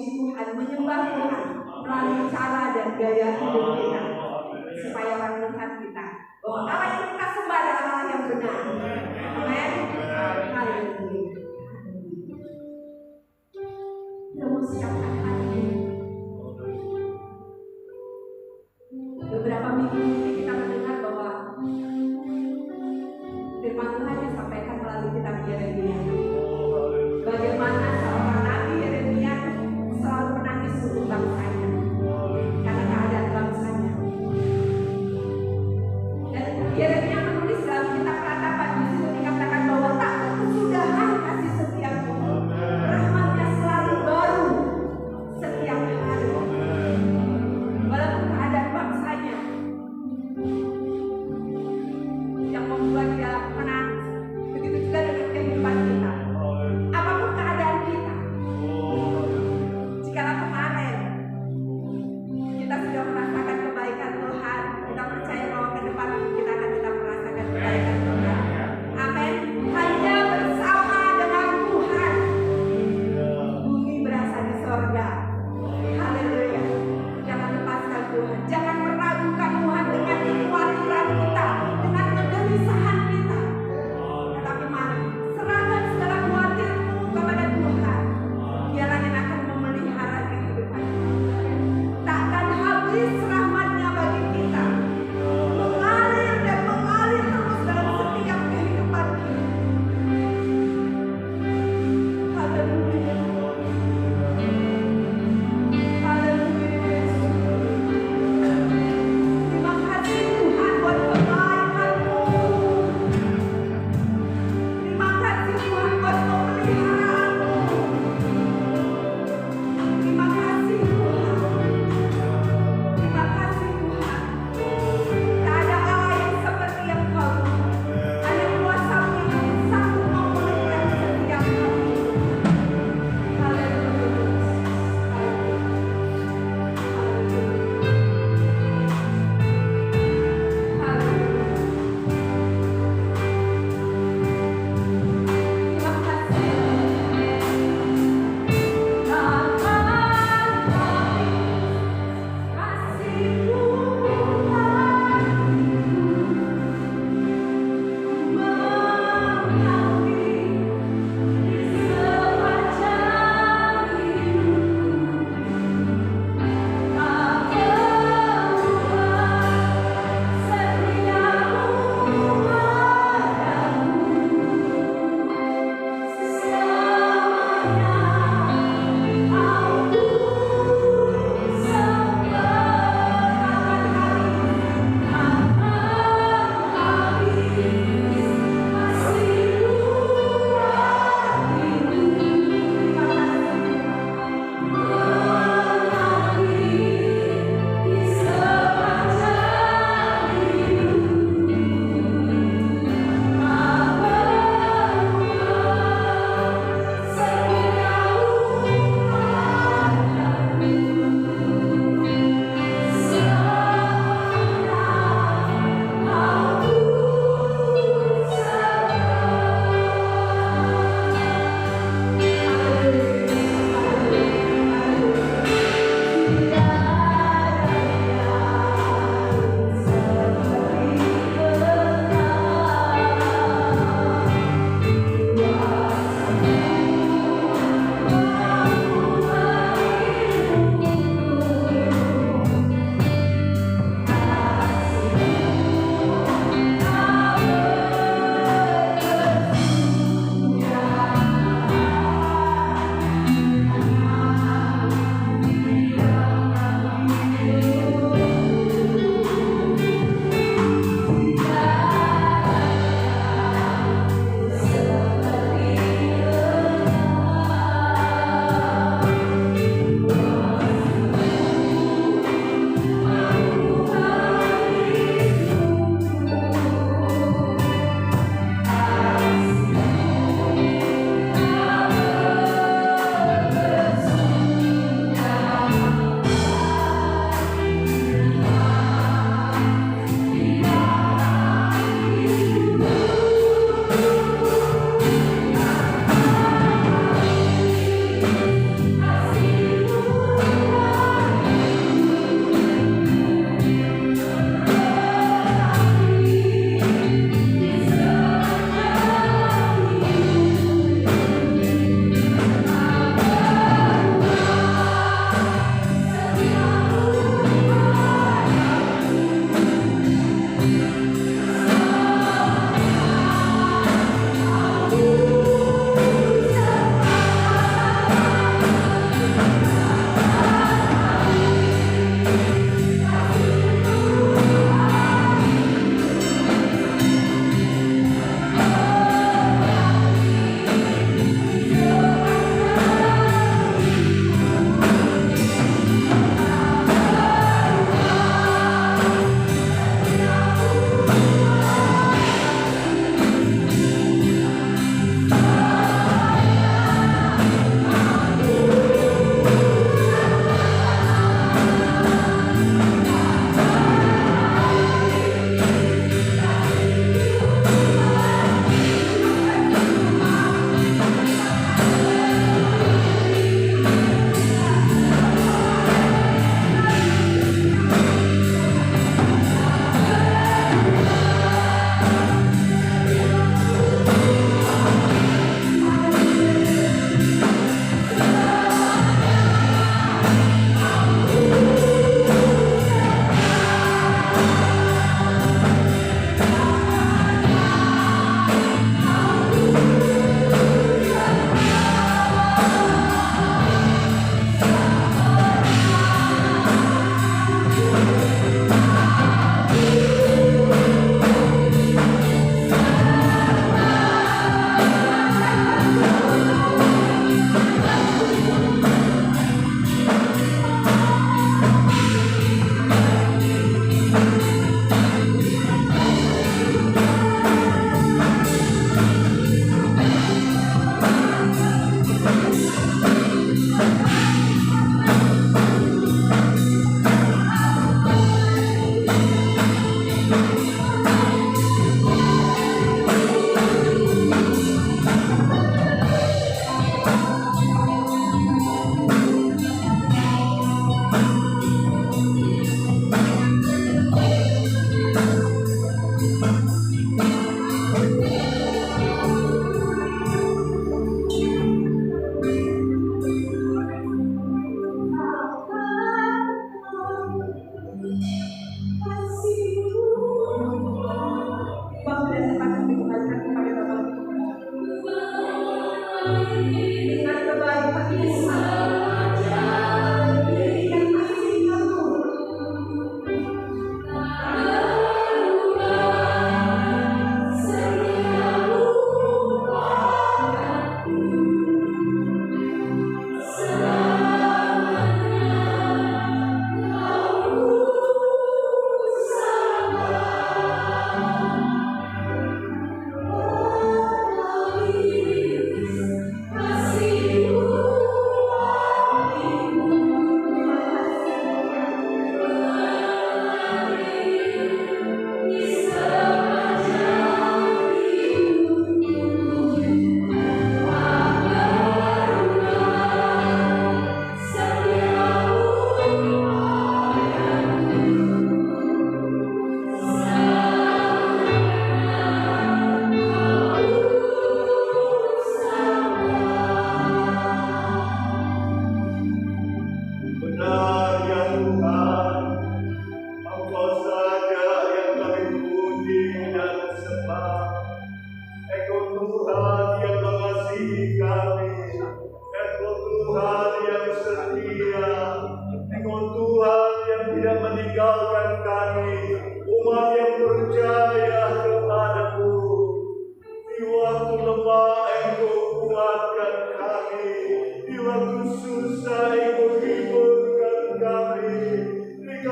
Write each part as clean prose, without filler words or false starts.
memuji Tuhan, menyembah Tuhan melalui cara dan gaya hidup kita, supaya orang melihat kita bahwa Allah yang kita sembah adalah Allah yang benar. Amin. Haleluya. Kita mau siapkan hati. Beberapa minggu ini kita mendengar bahwa firman Tuhan disampaikan melalui kitab Yeremia. Bagaimana seorang nabi Yeremia selalu menangis untuk bangsanya karena keadaan bangsanya. Dan Yeremia menulis dalam kitab Ratapan, di situ dikatakan bahwa tak berkesudahan kasih setiamu, rahmatnya selalu baru setiap hari. Walaupun keadaan bangsanya yang membuat dia menangis, begitu juga dengan kehidupan kita. Apapun keadaan kita, jika kemarin kita sudah merasakan kebaikan Tuhan, kita percaya bahwa ke depan kita akan tetap merasakan kebaikan Tuhan. Amin. Hanya bersama dengan Tuhan bumi berasa di sorga. Haleluya. Jangan lepaskan Tuhan, jangan meragukan Tuhan dengan kekhawatiran kita, dengan kegelisahan kita. Tetapi mari serahkan segala khawatirmu kepada Tuhan. Dialah yang akan memelihara kehidupan kita. Takkan habis rahmatnya bagi kita, mengalir dan mengalir terus dalam setiap kehidupan kita. Haleluya. Haleluya. Terima kasih Tuhan buat kebaikan-Mu. Terima kasih Tuhan buat pemeliharaanmu. Terima kasih Tuhan. Terima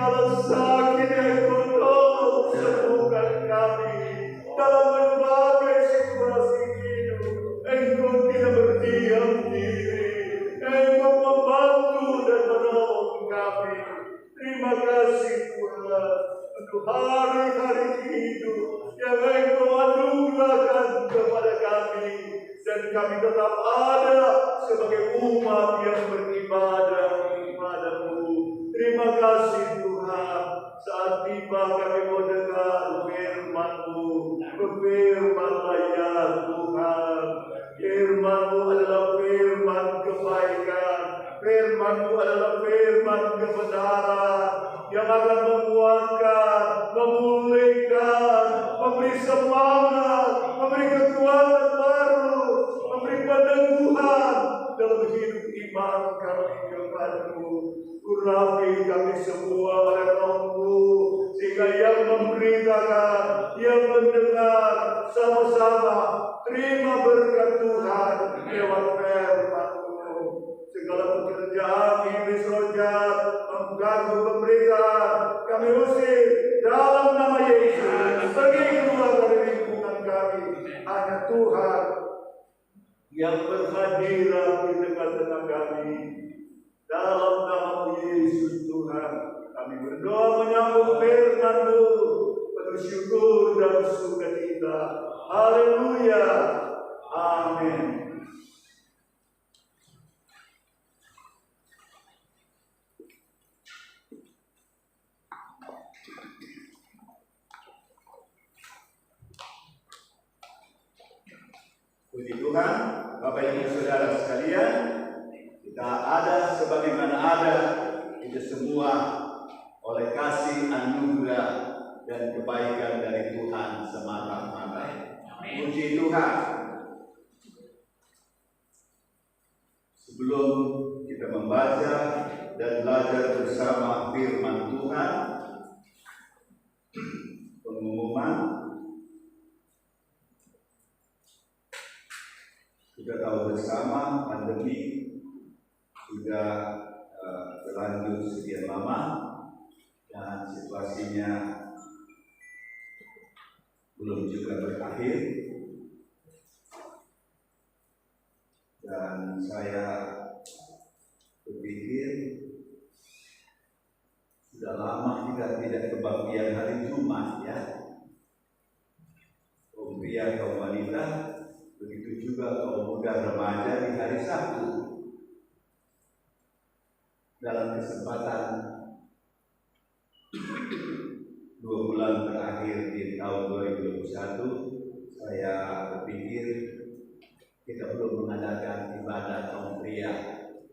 Segala sakit yang Engkau tolong sembuhkan kami. Dalam berbagai situasi hidup, Engkau tidak berdiam diri. Engkau membantu dan menolong kami. Terima kasih Tuhan untuk hari-hari hidup yang Engkau anugerahkan kepada kami, dan kami tetap ada sebagai umat yang beribadah kepadamu. Terima kasih Tuhan, saat tiba kami mau dengar firman-Mu. Berfirmanlah ya Tuhan, firman-Mu adalah firman kebaikan, firman-Mu adalah firman kebenaran yang akan menguatkan, memulihkan, memberi semangat, memberi kekuatan baru, memberi peneguhan dalam hidup iman kami kepadamu. Urapi kami semua oleh Roh-Mu, sehingga yang memberitakan, yang mendengar, sama-sama terima berkat Tuhan lewat firman-Mu. Segala pekerjaan iblis roh jahat mengganggu pemberitaan kami usir dalam nama Yesus. Pergi keluar dari lingkungan kami. Hanya Tuhan yang berhadirat di tengah-tengah kami. Dalam nama Yesus Tuhan, kami berdoa menyambut firman-Mu, penuh syukur dan sukacita. Haleluya. Amin. Puji Tuhan, Bapak Ibu Saudara sekalian, kita ada sebagaimana ada, itu semua oleh kasih anugerah dan kebaikan dari Tuhan semata-mata. Puji Tuhan. Sebelum kita membaca dan belajar bersama firman Tuhan, pengumuman. Kita tahu bersama pandemi sudah berlanjut sekian lama dan situasinya belum juga berakhir, dan saya berpikir sudah lama kita tidak kebaktian hari Jumat ya, kaum pria kaum wanita, begitu juga kaum muda remaja di hari Sabtu. Dalam kesempatan 2 bulan terakhir di tahun 2021, saya berpikir kita belum mengadakan ibadah kaum pria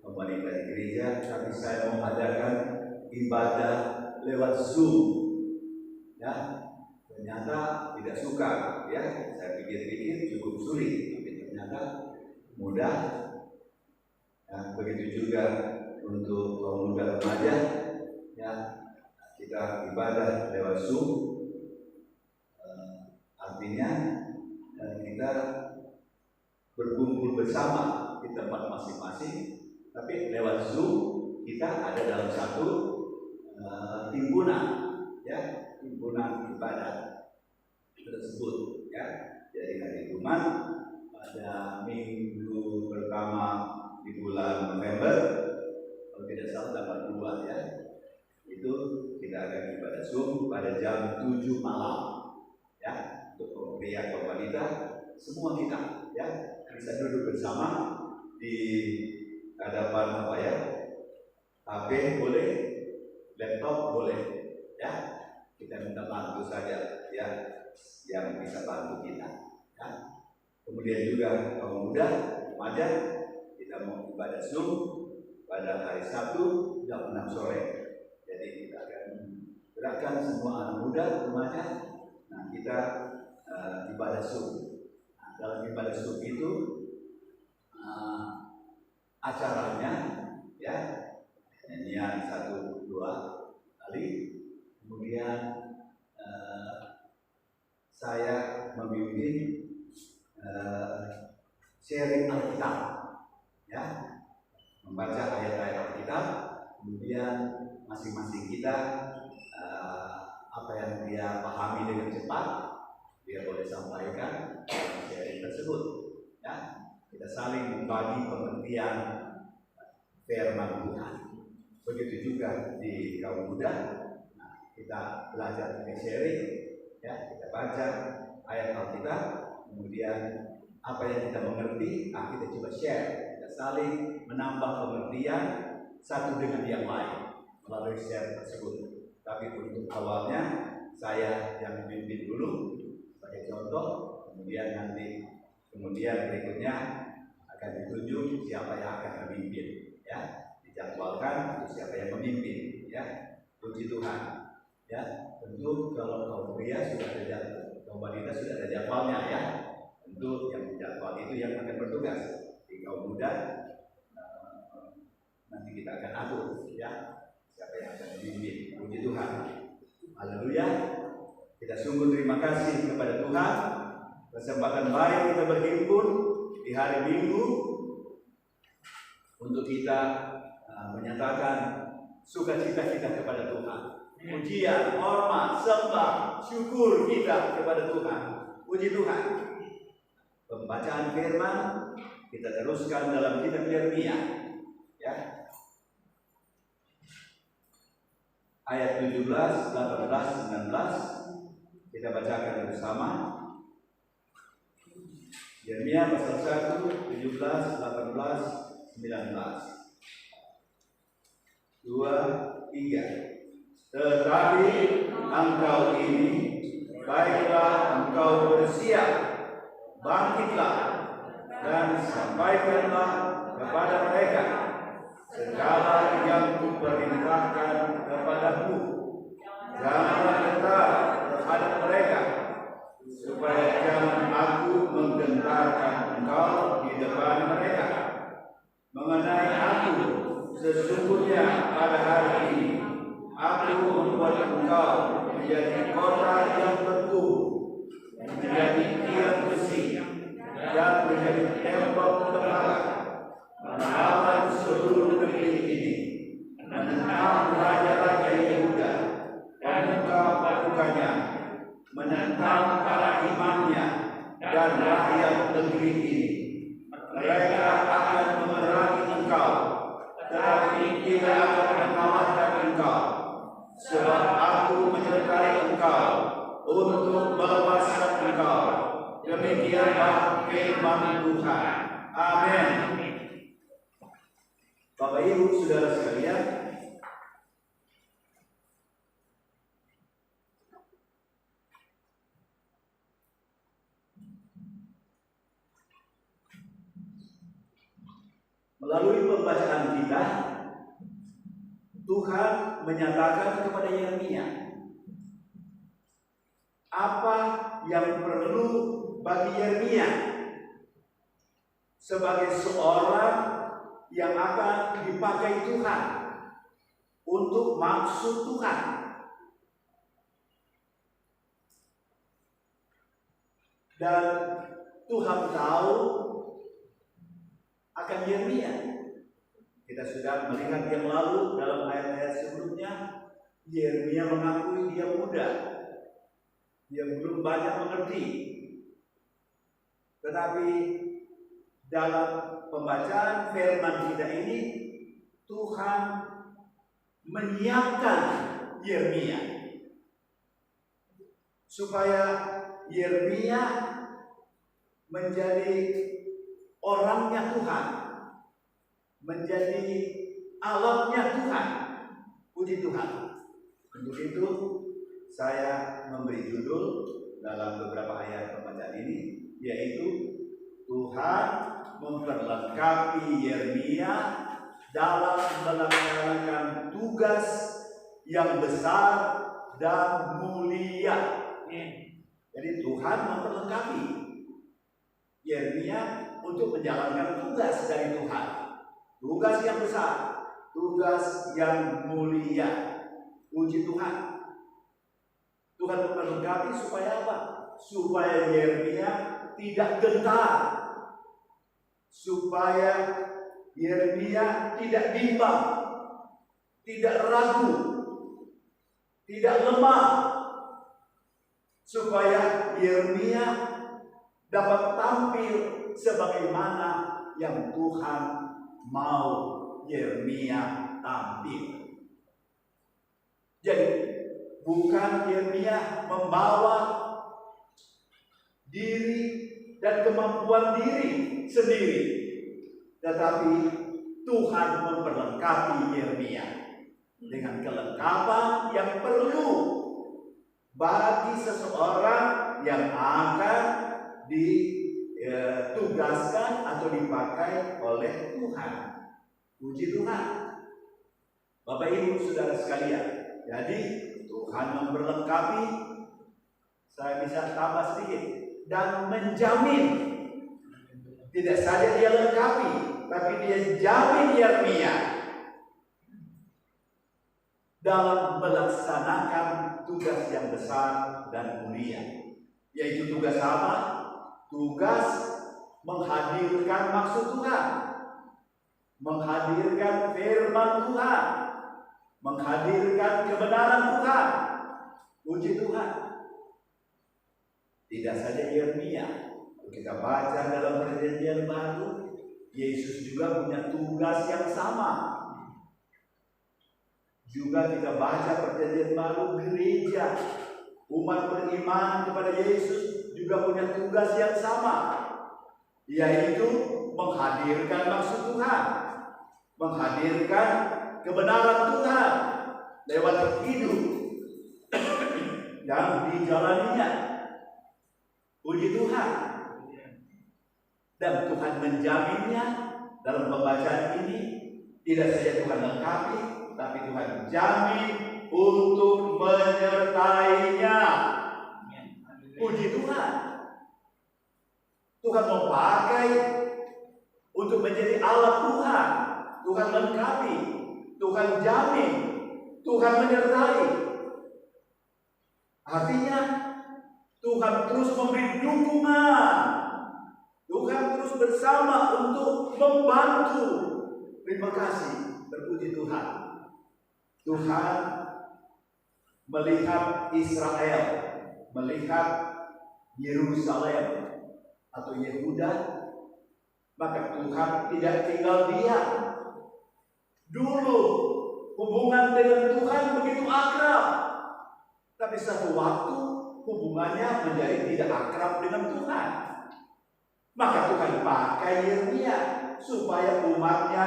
kaum wanita di gereja, tapi saya mengadakan ibadah lewat Zoom. Ya, ternyata tidak suka, ya. Saya pikir-pikir cukup sulit, tapi ternyata mudah. Ya, begitu juga untuk kaum muda remaja, ya, kita ibadah lewat Zoom. Artinya kita berkumpul bersama di tempat masing-masing, tapi lewat Zoom kita ada dalam satu timbunan, ya, timbunan ibadah tersebut, ya. Jadi hari Jumat pada minggu pertama di bulan November, kalau tidak salah tanggal 2 ya, itu kita akan ibadah Zoom pada jam 7 malam, ya, untuk pria dan wanita semua kita, ya, bisa duduk bersama di hadapan apa ya, HP boleh, laptop boleh, ya, kita minta bantu saja, ya, yang bisa bantu kita, ya. Kemudian juga kaum muda remaja, kita mau ibadah Zoom pada hari Sabtu jam 6 sore. Jadi kita akan gerakkan semua anak muda remaja. Nah, kita ibadah Zoom. Nah, dalam ibadah Zoom itu acaranya, ya, nyanyian 1-2 kali. Kemudian saya membimbing sharing Alkitab, ya, membaca ayat-ayat Alkitab. Kemudian masing-masing kita apa yang dia pahami dengan cepat, dia boleh sampaikan dalam sharing tersebut. Ya, kita saling membagi pengertian firman Tuhan. Begitu juga di kaum muda. Nah, kita belajar sharing, ya, kita baca ayat Alkitab, kemudian apa yang kita mengerti, kita coba share, kita saling menambah pengertian satu dengan yang lain melalui share tersebut. Tapi untuk awalnya saya yang memimpin dulu sebagai contoh, kemudian berikutnya akan ditunjuk siapa yang akan memimpin, ya, dijadwalkan untuk siapa yang memimpin, ya. Puji Tuhan, ya. Tentu kalau kaum pria sudah ada jadwal, kaum wanita sudah ada jadwalnya, ya. Tentu yang jadwal itu yang akan bertugas. Di kaum muda nanti kita akan atur, ya, siapa yang akan memimpin. Puji Tuhan, haleluya. Kita sungguh terima kasih kepada Tuhan, kesempatan baik kita berhimpun di hari Minggu untuk kita menyatakan sukacita kita kepada Tuhan. Pujian, hormat, sembah, syukur kita kepada Tuhan. Puji Tuhan. Pembacaan firman kita teruskan dalam kitab Yeremia, ya. Ayat 17, 18, 19 kita bacakan bersama. Yeremia pasal 1, 17, 18, 19. 2, 3. Tetapi engkau ini, baiklah engkau bersiap, bangkitlah dan sampaikanlah kepada mereka segala yang kuperintahkan kepadamu. Janganlah gentar terhadap mereka, supaya jangan aku menggentarkan engkau di depan mereka. Mengenai aku, sesungguhnya pada hari ini aku membuat engkau menjadi kota yang berkubu, menjadi tiang besi, dan menjadi tembok tembaga, melawan seluruh negeri ini, menentang raja-raja Yehuda, membuka pasukannya, menentang para imamnya dan rakyat negeri ini. Mereka akan memerangi engkau, tetapi tidak akan mengalahkan engkau, sebab aku menyertai engkau untuk melepaskan engkau. Demikianlah firman Tuhan. Amin. Bapak Ibu saudara sekalian, melalui pembacaan kita, Tuhan menyatakan kepada Yeremia apa yang perlu bagi Yeremia sebagai seorang yang akan dipakai Tuhan untuk maksud Tuhan. Dan Tuhan tahu akan Yeremia. Kita sudah melihat yang lalu dalam ayat-ayat sebelumnya, Yeremia mengakui dia muda, dia belum banyak mengerti. Tetapi dalam pembacaan firman kita ini, Tuhan menyiapkan Yeremia supaya Yeremia menjadi orangnya Tuhan, menjadi alatnya Tuhan. Puji Tuhan. Untuk itu saya memberi judul dalam beberapa ayat pembacaan ini, yaitu Tuhan memperlengkapi Yeremia dalam melaksanakan tugas yang besar dan mulia. Jadi Tuhan memperlengkapi Yeremia untuk menjalankan tugas dari Tuhan, tugas yang besar, tugas yang mulia. Puji Tuhan. Tuhan memperlengkapi supaya apa? Supaya Yeremia tidak gentar, supaya Yeremia tidak bimbang, tidak ragu, tidak lemah, supaya Yeremia dapat tampil sebagaimana yang Tuhan mau Yeremia tampil. Jadi bukan Yeremia membawa diri dan kemampuan diri sendiri, tetapi Tuhan memperlengkapi Yeremia dengan kelengkapan yang perlu bagi seseorang yang akan ditugaskan atau dipakai oleh Tuhan. Puji Tuhan. Bapak Ibu Saudara sekalian, jadi Tuhan memperlengkapi, saya bisa tambah sedikit, dan menjamin. Tidak saja dia lengkapi, tapi dia jamin Yeremia dalam melaksanakan tugas yang besar dan mulia. Yaitu tugas apa? Tugas menghadirkan maksud Tuhan, menghadirkan firman Tuhan, menghadirkan kebenaran Tuhan. Puji Tuhan. Tidak saja Yeremia, kalau kita baca dalam Perjanjian Baru, Yesus juga punya tugas yang sama. Juga kita baca Perjanjian Baru, gereja, umat beriman kepada Yesus juga punya tugas yang sama, yaitu menghadirkan maksud Tuhan, menghadirkan kebenaran Tuhan lewat hidup yang dijalaninya. Puji Tuhan. Dan Tuhan menjaminnya dalam pembacaan ini. Tidak saja Tuhan lengkapi, tapi Tuhan jamin untuk menyertainya. Puji Tuhan. Tuhan mau pakai untuk menjadi Allah Tuhan. Tuhan lengkapi, Tuhan jamin, Tuhan menyertai. Artinya Tuhan terus memberi dukungan. Tuhan terus bersama untuk membantu. Terima kasih, terpuji Tuhan. Tuhan melihat Israel, melihat Yerusalem atau Yehuda, maka Tuhan tidak tinggal diam. Dulu hubungan dengan Tuhan begitu akrab, tapi satu waktu hubungannya menjadi tidak akrab dengan Tuhan. Maka Tuhan pakai Yeremia supaya umatnya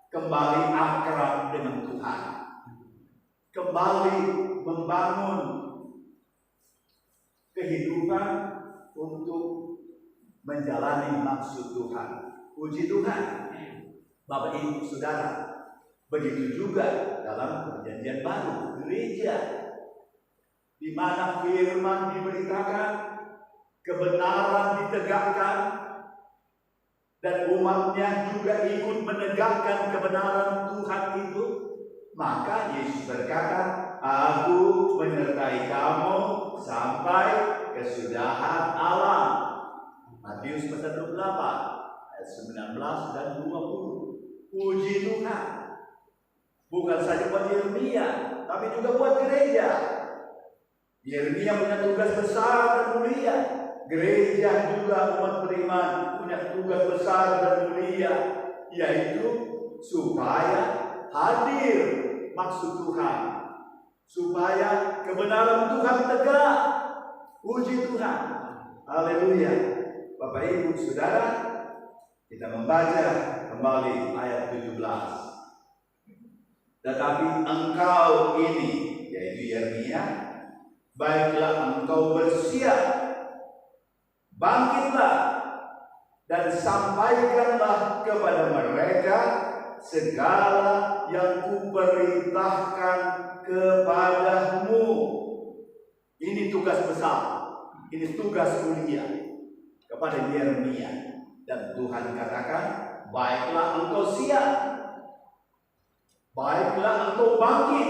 kembali akrab dengan Tuhan, kembali membangun kehidupan untuk menjalani maksud Tuhan. Puji Tuhan. Bapak Ibu Saudara, begitu juga dalam Perjanjian Baru, gereja, di mana firman diberitakan, kebenaran ditegakkan, dan umatnya juga ikut menegakkan kebenaran Tuhan itu. Maka Yesus berkata, Aku menyertai kamu sampai kesudahan alam. Matius pasal 28 ayat 19 dan 20. Puji Tuhan. Bukan saja buat Yeremia, tapi juga buat gereja. Yeremia punya tugas besar dan mulia. Gereja juga umat beriman punya tugas besar dan mulia, yaitu supaya hadir maksud Tuhan, supaya kebenaran Tuhan tegak. Puji Tuhan. Haleluya. Bapak Ibu Saudara, kita membaca kembali ayat 17. Tetapi engkau ini, yaitu Yeremia, baiklah engkau bersiap, bangkitlah, dan sampaikanlah kepada mereka segala yang kuperintahkan kepadamu. Ini tugas besar, ini tugas mulia kepada Yeremia. Dan Tuhan katakan, baiklah engkau siap, baiklah engkau bangkit,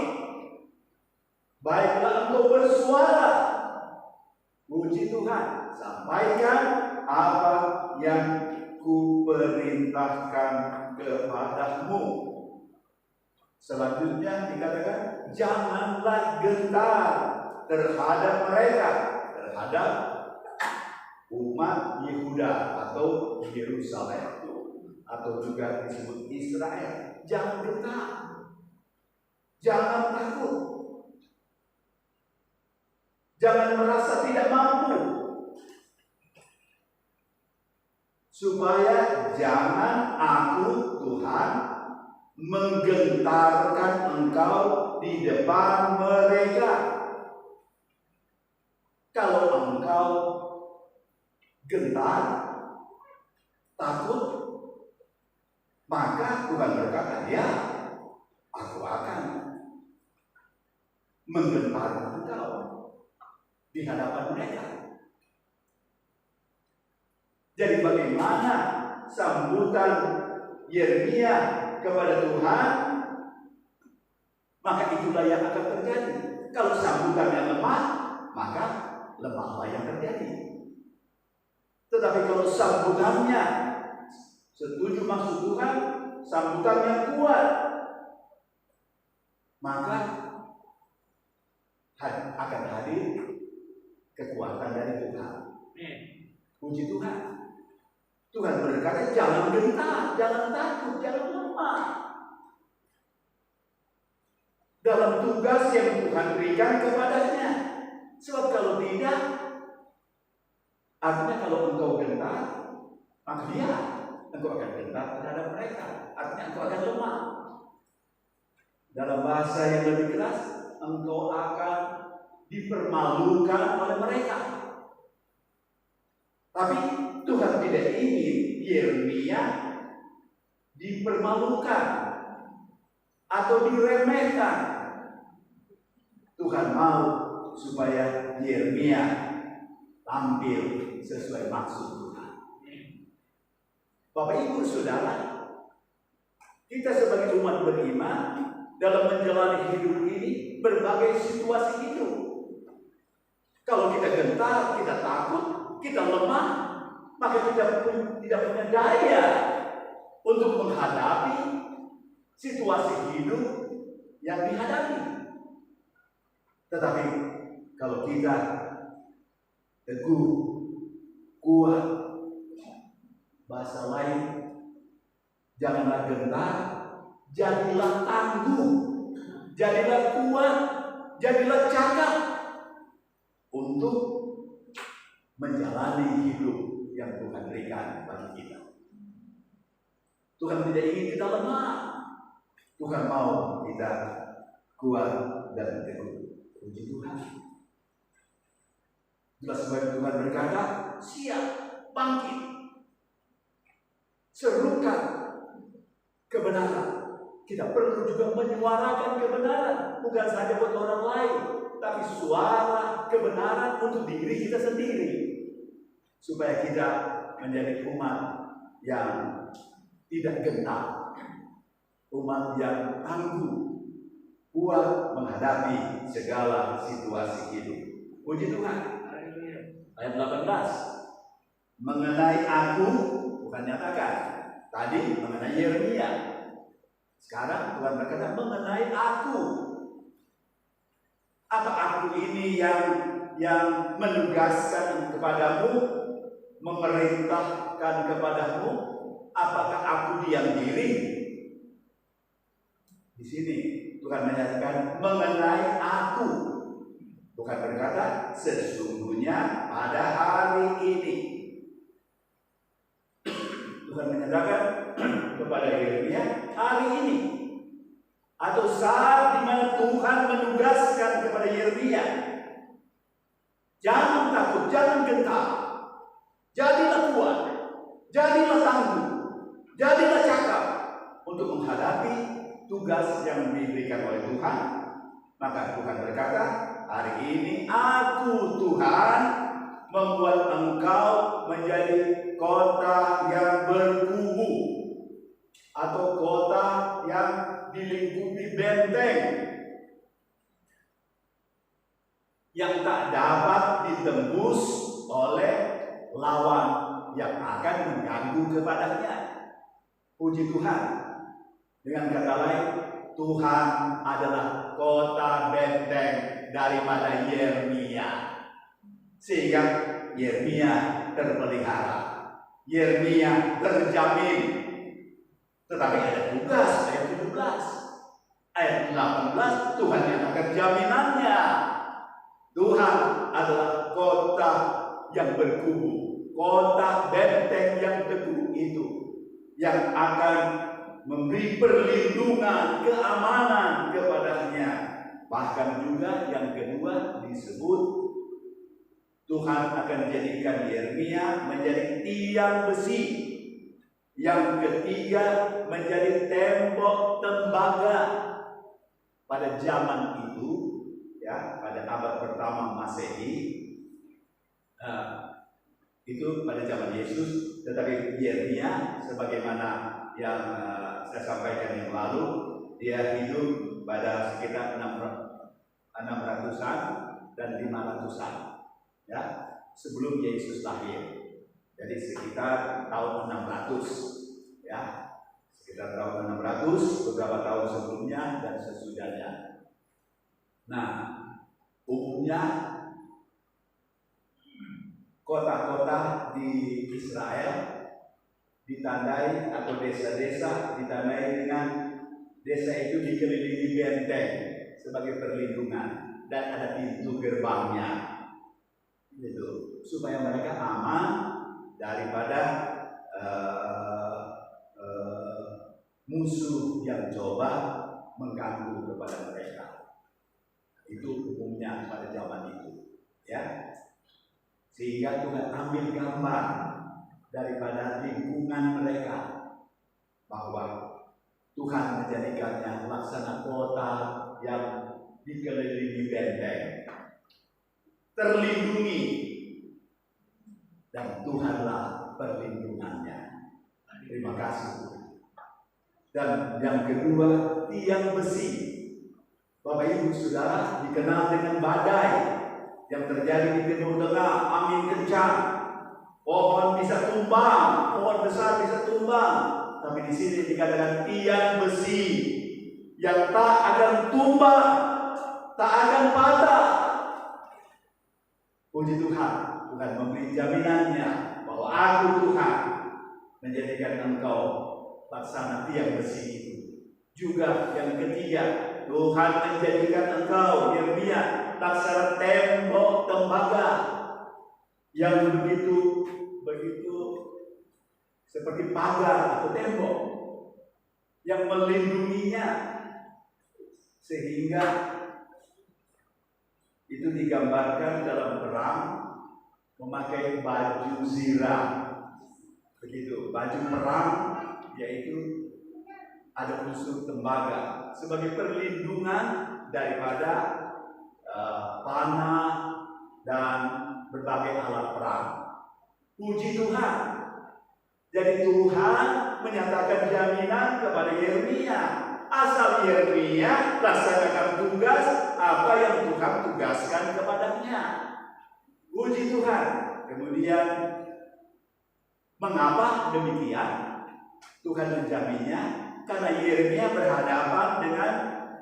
baiklah engkau bersuara. Puji Tuhan, sampaikan apa yang kuperintahkan kepadamu. Selanjutnya dikatakan, janganlah gentar terhadap mereka, terhadap umat Yehuda atau Yerusalem, atau juga disebut Israel. Jangan gentar, jangan takut, jangan merasa tidak mampu, supaya jangan aku Tuhan menggentarkan engkau di depan mereka. Kalau engkau gentar, takut, maka Tuhan berkata, ya, aku akan menggentarkan engkau di hadapan mereka. Jadi bagaimana sambutan Yeremia kepada Tuhan? Maka itulah yang akan terjadi. Kalau sambutannya lemah, maka lemahlah yang terjadi. Tetapi kalau sambutannya setuju maksud Tuhan, sambutannya kuat, maka akan hadir kekuatan dari Tuhan. Puji Tuhan. Tuhan berkata, jangan gentar, jangan takut, jangan lemah dalam tugas yang Tuhan berikan kepadanya. Sebab kalau tidak, artinya kalau engkau gentar, maka dia, engkau akan gentar terhadap mereka. Artinya engkau akan lemah. Dalam bahasa yang lebih keras, engkau akan dipermalukan oleh mereka. Tapi Tuhan tidak ingin Yeremia dipermalukan atau diremehkan. Tuhan mau supaya Yeremia tampil sesuai maksud Tuhan. Bapak Ibu Saudara, kita sebagai umat beriman dalam menjalani hidup ini berbagai situasi hidup. Kalau kita gentar, kita takut, kita lemah, maka kita tidak punya daya untuk menghadapi situasi hidup yang dihadapi. Tetapi kalau kita teguh, kuat, bahasa lain, janganlah gentar, jadilah tangguh, jadilah kuat, jadilah cakap untuk menjalani hidup yang Tuhan berikan bagi kita. Tuhan tidak ingin kita lemah. Tuhan mau kita kuat dan teguh. Puji Tuhan. Jelas sebab Tuhan berkata, siap, bangkit, serukan kebenaran. Kita perlu juga menyuarakan kebenaran, bukan saja buat orang lain, tapi suara kebenaran untuk diri kita sendiri, supaya kita menjadi umat yang tidak gentar, umat yang tangguh, kuat menghadapi segala situasi hidup. Puji Tuhan. Ayat 18. Mengenai aku, bukan nyatakan. Tadi mengenai Yeremia. Sekarang Tuhan berkata mengenai aku. Apa aku ini yang menugaskan kepadamu, memerintahkan kepadamu? Apakah aku diam diri? Di sini Tuhan menyatakan mengenai aku. Bukan berkata sesungguhnya pada hari ini. Tuhan menyatakan kepada Yeremia hari ini, atau saat di mana Tuhan menugaskan kepada Yeremia, jangan takut, jangan gentar, jadilah kuat, jadilah tangguh, jadilah cakap untuk menghadapi tugas yang diberikan oleh Tuhan. Maka Tuhan berkata, hari ini aku Tuhan membuat engkau menjadi kota yang berkubu, atau kota yang dilingkupi benteng yang tak dapat ditembus oleh lawan yang akan mengganggu kepadanya. Puji Tuhan. Dengan kata lain, Tuhan adalah kota benteng daripada Yeremia, sehingga Yeremia terpelihara, Yeremia terjamin. Tetapi ada tugas, ayat 17, ayat 18, Tuhan yang akan jaminannya. Tuhan adalah kota yang berkubu, kota benteng yang teguh itu, yang akan memberi perlindungan, keamanan kepadanya. Bahkan juga yang kedua disebut Tuhan akan jadikan Yeremia menjadi tiang besi. Yang ketiga menjadi tembok tembaga. Pada zaman itu, ya, pada abad pertama Masehi, itu pada zaman Yesus. Tetapi Yeremia, sebagaimana yang saya sampaikan yang lalu, dia hidup pada sekitar 600-an dan 500-an, ya, sebelum Yesus lahir. Jadi sekitar tahun 600, ya, sekitar tahun 600, beberapa tahun sebelumnya dan sesudahnya. Nah, umumnya kota-kota di Israel ditandai, atau desa-desa ditandai dengan desa itu dikelilingi benteng sebagai perlindungan dan ada pintu gerbangnya, gitu, supaya mereka aman daripada musuh yang coba mengganggu kepada mereka. Itu umumnya pada zaman itu, ya. Sehingga Tuhan ambil gambar daripada lingkungan mereka, bahwa Tuhan menjadikannya laksana kota yang dikelilingi benteng, terlindungi, dan Tuhanlah perlindungannya. Terima kasih. Dan yang kedua, tiang besi. Bapak Ibu Saudara, dikenal dengan badai yang terjadi di Timur Tengah, angin kencang, pohon bisa tumbang, pohon besar bisa tumbang. Tapi di sini dikatakan tiang besi yang tak akan tumbang, tak akan patah. Puji Tuhan, Tuhan memberi jaminannya bahwa aku Tuhan menjadikan engkau laksana tiang besi itu. Juga yang ketiga, Tuhan menjadikan engkau, Yeremia, laksana tembok tembaga yang begitu seperti pagar atau tembok yang melindunginya, sehingga itu digambarkan dalam perang memakai baju zirah, begitu, baju perang, yaitu ada unsur tembaga sebagai perlindungan daripada panah dan berbagai alat perang. Puji Tuhan. Jadi Tuhan menyatakan jaminan kepada Yeremia, asal Yeremia laksanakan tugas apa yang Tuhan tugaskan kepadanya. Puji Tuhan. Kemudian mengapa demikian? Tuhan menjaminnya karena Yeremia berhadapan dengan,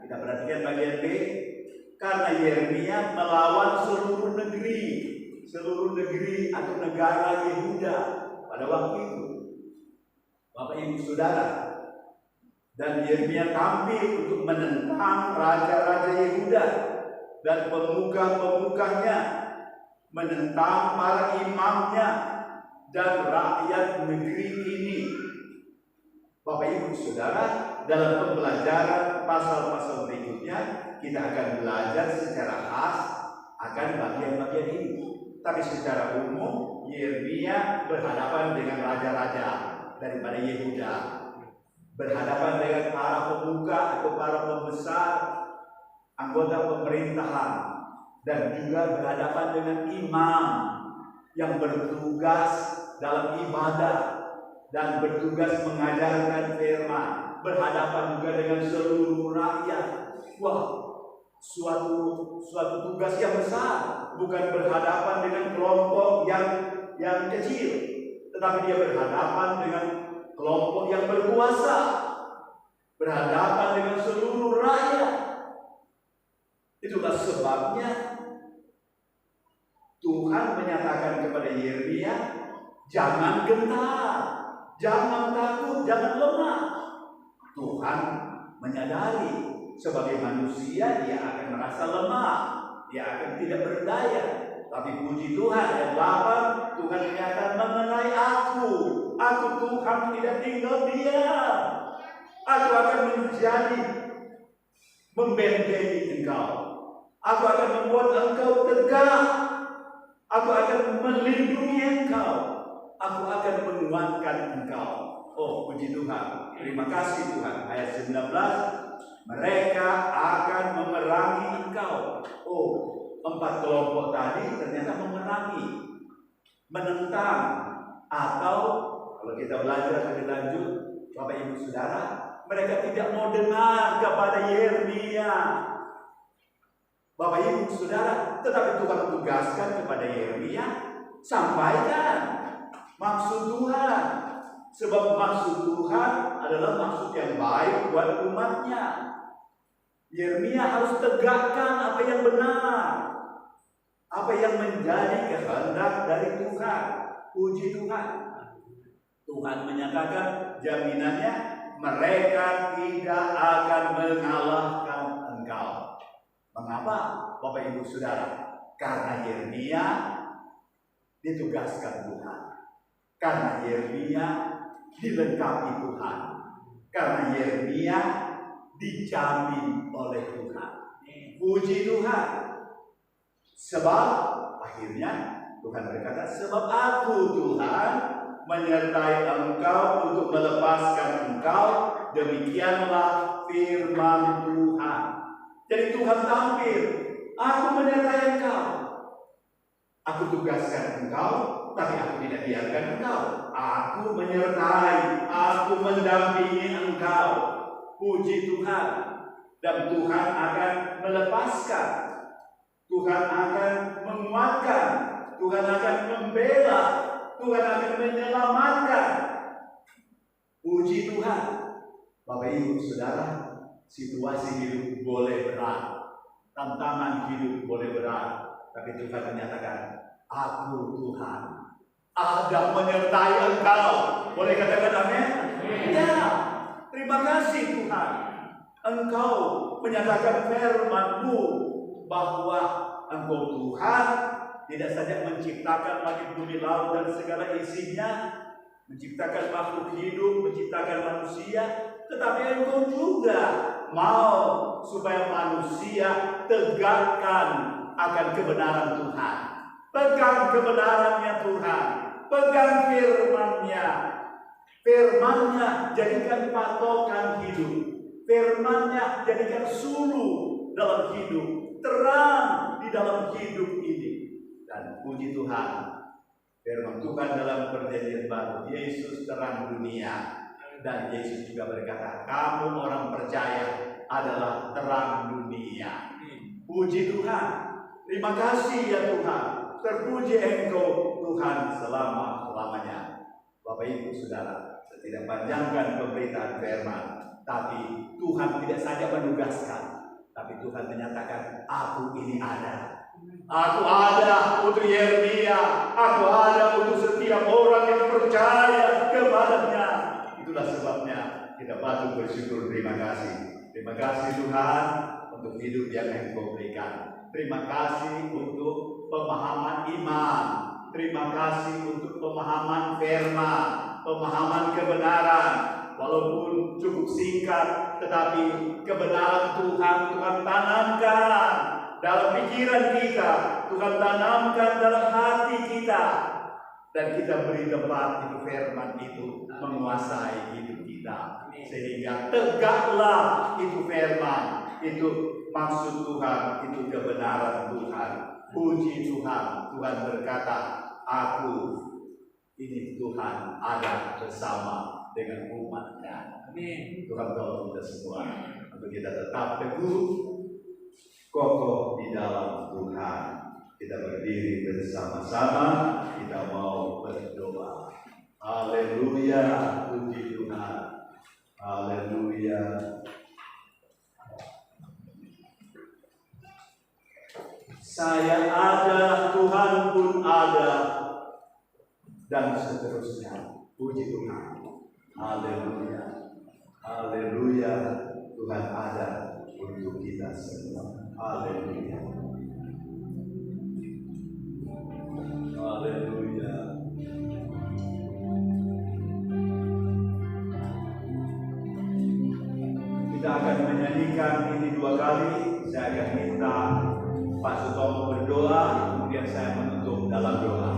kita perhatikan bagian B, karena Yeremia melawan seluruh negeri atau negara Yehuda pada waktu itu. Bapak Ibu Saudara, dan Yeremia tampil untuk menentang raja-raja Yehuda dan pemuka-pemukanya, menentang para imamnya dan rakyat negeri ini. Bapak Ibu Saudara, dalam pembelajaran pasal-pasal berikutnya kita akan belajar secara khas akan bagian-bagian ini. Tapi secara umum Yeremia berhadapan dengan raja-raja daripada Yehuda, berhadapan dengan para pemuka atau para pembesar, anggota pemerintahan, dan juga berhadapan dengan imam yang bertugas dalam ibadah dan bertugas mengajarkan firman, berhadapan juga dengan seluruh rakyat. Wah, suatu tugas yang besar, bukan berhadapan dengan kelompok yang kecil, tetapi dia berhadapan dengan kelompok yang berkuasa, berhadapan dengan seluruh rakyat. Itulah sebabnya Tuhan menyatakan kepada Yeremia, jangan gentar, jangan takut, jangan lemah. Tuhan menyadari sebagai manusia dia akan merasa lemah, dia akan tidak berdaya. Tapi puji Tuhan, ayat 8, Tuhan menyatakan mengenai aku Tuhan tidak tinggal diam. Aku akan menjadi membentengi engkau. Aku akan membuat engkau tegak. Aku akan melindungi engkau. Aku akan menguatkan engkau. Oh, puji Tuhan. Terima kasih Tuhan. Ayat 19, mereka akan memerangi engkau. Oh, 4 kelompok tadi ternyata memerangi, menentang, atau kalau kita belajar lebih lanjut, Bapak Ibu Saudara, mereka tidak mau dengar kepada Yeremia. Bapak Ibu Saudara, tetapi Tuhan tugaskan kepada Yeremia, sampaikan maksud Tuhan. Sebab maksud Tuhan adalah maksud yang baik buat umatnya. Yeremia harus tegakkan apa yang benar, apa yang menjadi kehendak dari Tuhan. Puji Tuhan. Tuhan menyatakan jaminannya, mereka tidak akan mengalahkan engkau. Mengapa Bapak Ibu Saudara? Karena Yeremia ditugaskan Tuhan. Karena Yeremia dilengkapi Tuhan. Karena Yeremia dijamin oleh Tuhan. Puji Tuhan. Sebab akhirnya Tuhan berkata, sebab aku Tuhan menyertai engkau untuk melepaskan engkau, demikianlah firman Tuhan. Jadi Tuhan tampil, aku menyertai engkau, aku tugaskan engkau, tapi aku tidak biarkan engkau. Aku menyertai, aku mendampingi engkau. Puji Tuhan. Dan Tuhan akan melepaskan, Tuhan akan menguatkan, Tuhan akan membela, Tuhan akan menyelamatkan. Puji Tuhan. Bapak Ibu Saudara, situasi hidup boleh berat, tantangan hidup boleh berat, tapi Tuhan menyatakan, aku Tuhan ada menyertai engkau. Boleh katakan amin? Ya. Terima kasih Tuhan. Engkau menyatakan firman-Mu bahwa Engkau Tuhan tidak saja menciptakan langit bumi laut dan segala isinya, menciptakan makhluk hidup, menciptakan manusia, tetapi Engkau juga mau supaya manusia tegakkan akan kebenaran Tuhan. Pegang kebenarannya Tuhan, pegang firman-Nya. Firman-Nya jadikan patokan hidup. Firman-Nya jadikan suluh dalam hidup, terang di dalam hidup ini. Dan puji Tuhan, firman Tuhan dalam perjanjian baru, Yesus terang dunia. Dan Yesus juga berkata, kamu orang percaya adalah terang dunia. Puji Tuhan. Terima kasih ya Tuhan. Terpuji Engkau Tuhan selama-lamanya. Bapak Ibu Saudara, saya tidak panjangkan pemberitaan firman, tapi Tuhan tidak saja menugaskan, tapi Tuhan menyatakan, aku ini ada. Aku ada untuk Yeremia, aku ada untuk setiap orang yang percaya kepadanya. Itulah sebabnya kita patut bersyukur. Terima kasih. Terima kasih Tuhan untuk hidup yang Engkau berikan. Terima kasih untuk pemahaman iman. Terima kasih untuk pemahaman firman, pemahaman kebenaran. Walaupun cukup singkat, tetapi kebenaran Tuhan tanamkan dalam pikiran kita, Tuhan tanamkan dalam hati kita, dan kita beri tempat itu firman itu menguasai hidup kita, sehingga tegaklah itu firman, itu maksud Tuhan, itu kebenaran Tuhan. Puji Tuhan. Tuhan berkata, aku ini Tuhan ada bersama dengan umatnya. Amin. Tuhan tolong kita semua untuk kita tetap teguh, kokoh di dalam Tuhan. Kita berdiri bersama-sama, kita mau berdoa. Haleluya, puji Tuhan. Haleluya. saya ada, Tuhan pun ada, dan seterusnya. Puji Tuhan. Haleluya. Haleluya. Tuhan ada untuk kita semua. Haleluya. Haleluya. Kita akan menyanyikan ini 2 kali. Saya akan minta Pak Sutomo berdoa, kemudian saya menutup dalam doa.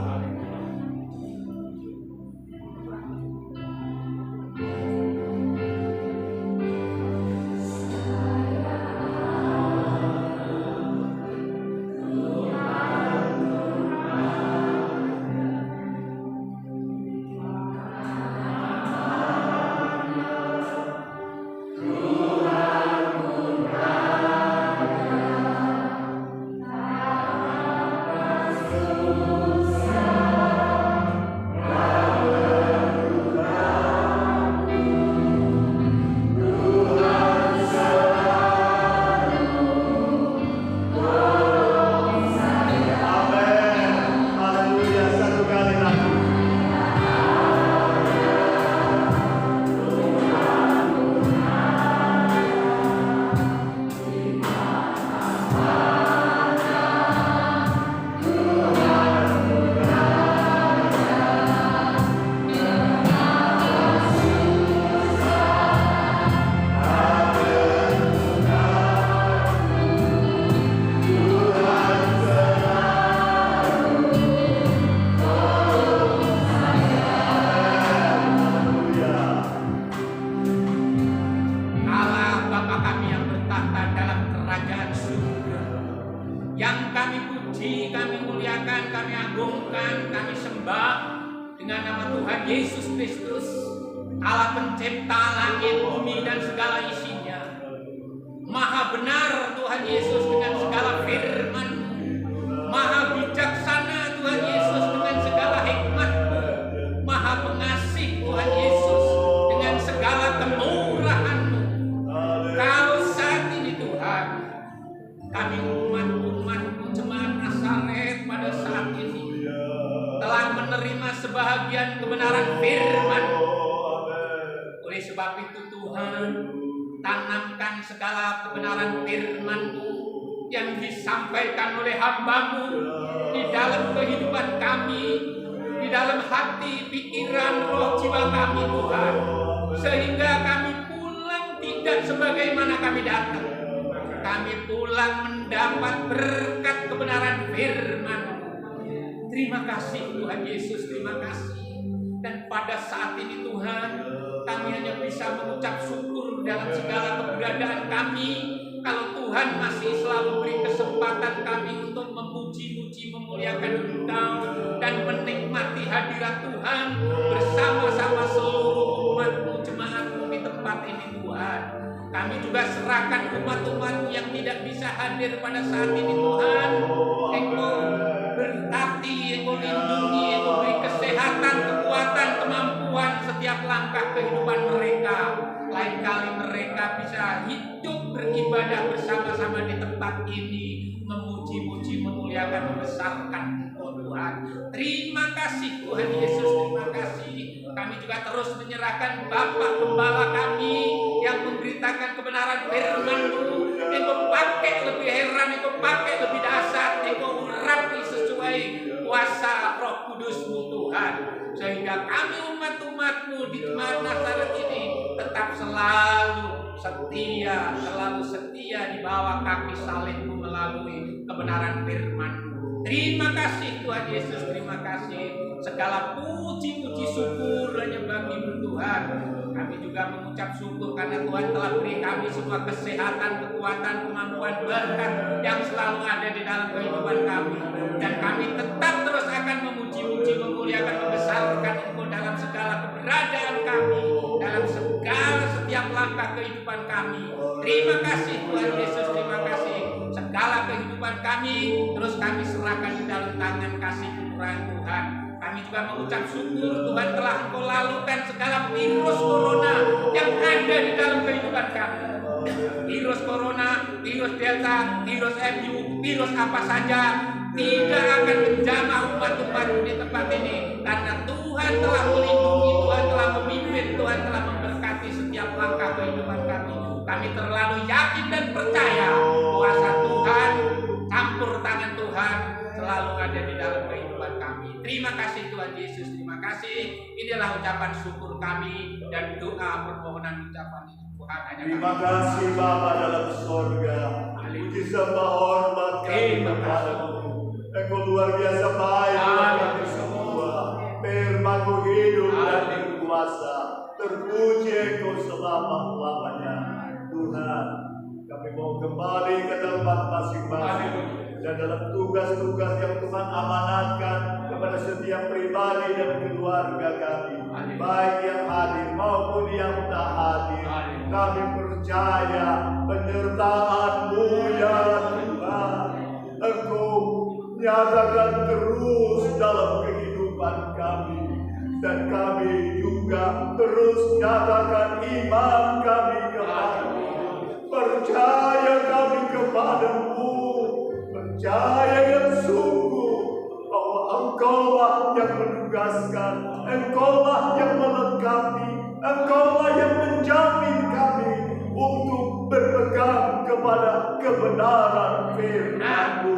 Yesus Kristus, Allah pencipta langit, bumi dan segala isinya. Maha benar Tuhan Yesus dengan segala firman, maha bijaksana Tuhan Yesus dengan segala hikmat-Mu, maha pengasih Tuhan Yesus dengan segala kemurahan-Mu. Kalau saat ini Tuhan, kami umat-umat-Mu jemaat Nazaret pada saat ini telah menerima sebahagian kebenaran firman. Oleh sebab itu Tuhan, tanamkan segala kebenaran firman-Mu yang disampaikan oleh hamba-Mu di dalam kehidupan kami, di dalam hati, pikiran, roh, jiwa kami Tuhan, sehingga kami pulang tidak sebagaimana kami datang. Kami pulang mendapat berkat kebenaran firman. Terima kasih Tuhan Yesus, terima kasih. Dan pada saat ini Tuhan, kami hanya bisa mengucap syukur dalam segala keberadaan kami. Kalau Tuhan masih selalu beri kesempatan kami untuk memuji-muji, memuliakan Engkau dan menikmati hadirat Tuhan bersama-sama seluruh umat-Mu, jemaat-Mu di tempat ini Tuhan. Kami juga serahkan umat-umat yang tidak bisa hadir pada saat ini Tuhan. Engkau berkati, Engkau lindungi, Engkau beri kesehatan, kekuatan, kemampuan setiap langkah kehidupan mereka. Lain kali mereka bisa hidup beribadah bersama-sama di tempat ini, memuji-muji, memuliakan, membesarkan Engkau Tuhan. Terima kasih Tuhan Yesus, terima kasih. Kami juga terus menyerahkan Bapak Gembala kami yang memberitakan kebenaran firman-Mu. Engkau pakai lebih heran, Engkau pakai lebih dahsyat, Engkau urapi sesuai kuasa Roh Kudus-Mu Tuhan, sehingga kami umat-umat-Mu di jemaat Nazaret ini tetap selalu setia di bawah kaki salib-Mu melalui kebenaran firman-Mu. Terima kasih Tuhan Yesus, terima kasih. Segala puji-puji syukur hanya bagi-Mu Tuhan. Kami juga mengucap syukur karena Tuhan telah beri kami semua kesehatan, kekuatan, kemampuan, berkat yang selalu ada di dalam kehidupan kami. Dan kami tetap terus akan memuji-muji, memuliakan, membesarkan Engkau dalam segala keberadaan kami, dalam segala setiap langkah kehidupan kami. Terima kasih Tuhan Yesus, terima kasih. Segala kehidupan kami terus kami serahkan di dalam tangan kasih kemurahan Tuhan. Kami juga mengucap syukur Tuhan telah Engkau lalukan segala virus corona yang ada di dalam kehidupan kami. Virus corona, virus delta, virus MU, virus apa saja tidak akan menjamah umat-umat di tempat ini, karena Tuhan telah melindungi, Tuhan telah memimpin, Tuhan telah memberkati setiap langkah kehidupan kami. Kami terlalu yakin dan percaya kuasa Tuhan, campur tangan Tuhan selalu ada di dalam kehidupan kami. Terima kasih Tuhan Yesus, terima kasih. Inilah ucapan syukur kami dan doa permohonan ucapan itu Tuhan hanya Terima kasih Bapa dalam sorga. Puji sembah hormat kami kepadamu. Engkau luar biasa baik buat kami semua. Firman-Mu hidup dan berkuasa. Terpuji Engkau selama-lamanya. Tuhan, kami mau kembali ke tempat masing-masing. Dan dalam tugas-tugas yang Tuhan amanatkan kepada setiap pribadi dan keluarga kami, baik yang hadir maupun yang tak hadir, kami percaya penyertaan-Mu ya Tuhan. Engkau nyatakan terus dalam kehidupan kami, dan kami juga terus nyatakan iman kami kepadamu. Percaya kami kepadamu, percaya yang sungguh bahwa Engkaulah yang menugaskan, Engkaulah yang melengkapi, Engkaulah yang menjamin kami untuk berpegang kepada kebenaran firman-Mu.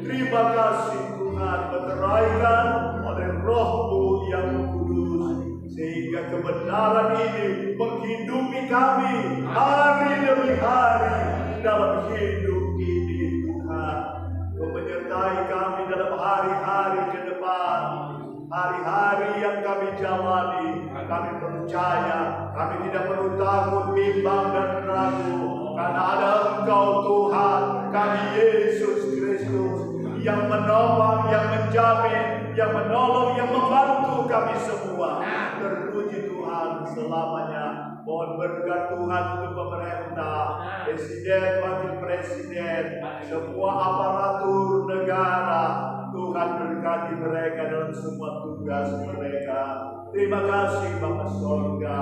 Terima kasih Tuhan, meteraikan oleh Roh-Mu yang kudus, sehingga kebenaran ini menghidupi kami hari demi hari dalam hidup ini. Tuhan, Kau menyertai kami dalam hari-hari ke depan, hari-hari yang kami jalani. Kami percaya, kami tidak perlu takut, bimbang dan ragu, karena ada Engkau Tuhan, kami Yesus Kristus, yang menopang, yang menjamin, yang menolong, yang membantu kami semua. Terpuji Tuhan selamanya. Mohon berkat Tuhan untuk pemerintah, presiden, wakil presiden, semua aparatur negara. Tuhan berkati mereka dalam semua tugas mereka. Terima kasih Bapa Sorga.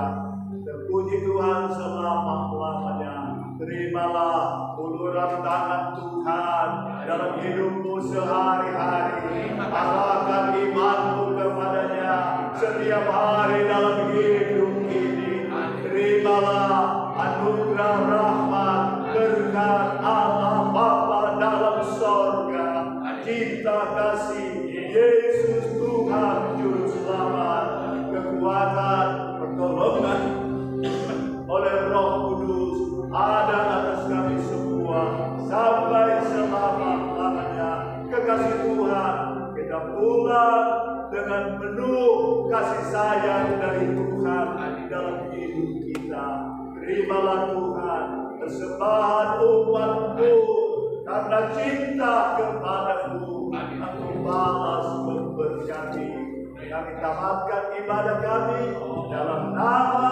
Terpuji Tuhan selama-lamanya. Terimalah uluran tangan Tuhan dalam hidupmu sehari-hari. Arahkan imanmu kepadanya setiap hari dalam hidup ini. Terimalah anugerah rahmat berkat Allah Bapa dalam sorga, cinta kasih Yesus Tuhan Juru Selamat, kekuatan, pertolongan oleh Roh Kudus ada atas kami semua sampai selama-lamanya. Kekasih Tuhan, kita pulang dengan penuh kasih sayang dari Tuhan dalam hidup kita. Terimalah Tuhan persembahan umat-Mu, karena cinta kepadamu Aku balas memberkati. Kami tamatkan ibadah kami dalam nama